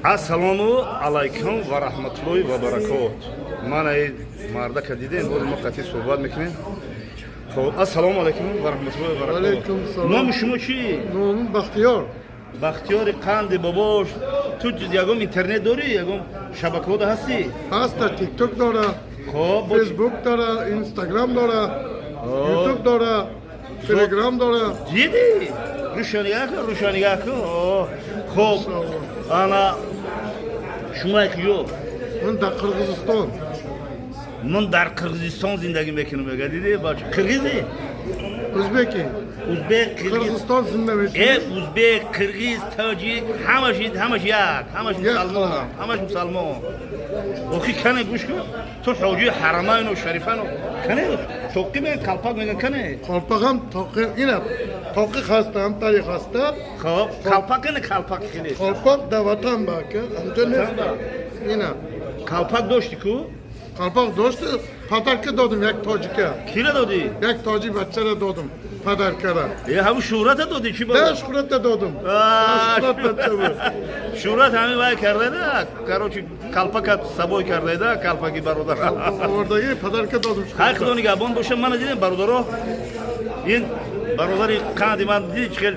Assalomu alaykum va rahmatullohi va barakot. Mana marda kadidin bu muqati suhbat mikne. Assalomu alaykum va rahmatullohi va barakot. Alaykum salom. Nom shuma chi? Nomim Baxtiyor. Baxtiyor qandi bobosh. Tu yagom internet dori, yagom shabakaoda hasti? Hasta TikTok dora, Xo'p, Facebook dora, Instagram dora, YouTube dora, Telegram dora. Jidi. Rushaniga ku. Xo'p. Ana shumay yo'q. Men da Qirg'iziston. Men dar Qirg'iziston zindagi mekanimga dedi, bosh Qirg'izi. O'zbeki. O'zbek, Qirg'iziston zindagi. O'zbek, Qirg'iz, tojik, hammashi yak, hammashi musulmon. O'qi qani go'shku? Tu hoji haramayn va sharifan qani? To'qqi men qalpoq men qani? Qalpoq ham toqi, ina. Toqi xasta ham tarix xasta. Xo'p, qalpoqni qalpoq qili. Qalpoq da vatan baka. Anjane. Ina. Qalpoq do'shti-ku? Qalpoq do'shti, padarka dodim yak tojika. Kira dodi? Yak tojik bachchara dodim. Padarkara. Ha bu Shuhrat dodi chi Da Shuhratda dodim. Shuhrat hami vay kardi-da. Короче, qalpoq saboy kardi-da, qalpoqi barodar. Oradagi padarka dodim. Har qiloniga abon bo'shan mana dedim barodaro. In barodari qandi man dedi chiqar.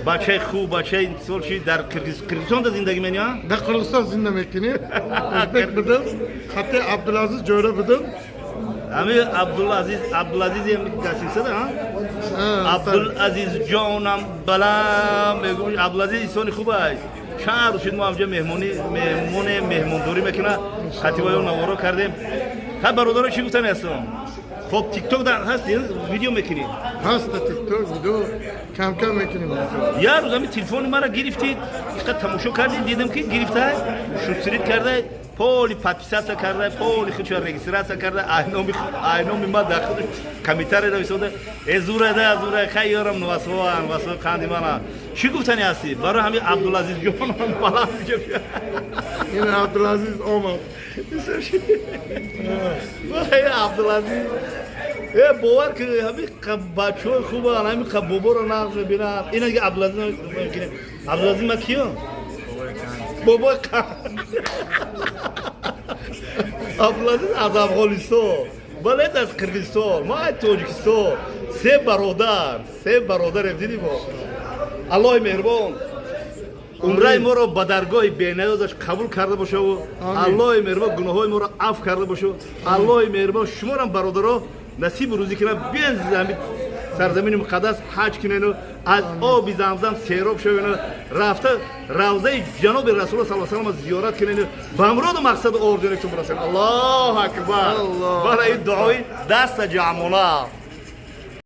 Bachay خوب bachay solchi dar Qirg'izistonda zindagi men ya. Da Qirg'iziston zindamekini. O'zbek bidim. Hatta Abdulaziz Jo'ra bidim. Ami Abdulaziz ham kasisa-da, ha? Abdulaziz jonam balam, megush Abdulaziz insoni خوبای. Shahar shud ma amja mehmondori mekina. Xatibayo nawaro kardem. Ha barodaro chi guftani hastam. Xo'p, TikTok da hastiniz, video mekinid. Hasta TikTok video کم میکنیم. یه روز همی تلفن مرا گرفتید، اینقدر تماشا کردید دیدم که گرفته، شوسریت کرده، پولی پادپیساسا کرده، پولی خودش رجیستراسا کرده، آینومی ما داخل کمیتر رویسوده، ازوره خیارم نواسوان خاندی مانا. چی گفتنی هستی؟ برای همین عبدالعزیز جوان بالا میگه. این عبدالعزیز آمد. وای عبدالعزیز. باور که همین بچه‌های خوبه همین بابا رو نقش ببینن اینا دیگه عبدالعزیز ما کیه بابا عبدالعزیز از افغانستان بلد از قرقیزستان ما از تاجیکستان سه برادر دیدیم الله مهربان عمره ما رو به درگاه بی‌نیازش قبول کرده باشه و الله مهربان گناههای ما رو عفو کرده باشه الله مهربان شما هم برادرها نصیب روزی کنن بیان زمین سرزمین مقدس حج کنن و از آب زمزم سیراب شون رفته روضه جناب رسول الله صلی الله علیه و آله زیارت کنن به امراد مقصد اردن که برسن الله اکبر برای دعای دست جمعنا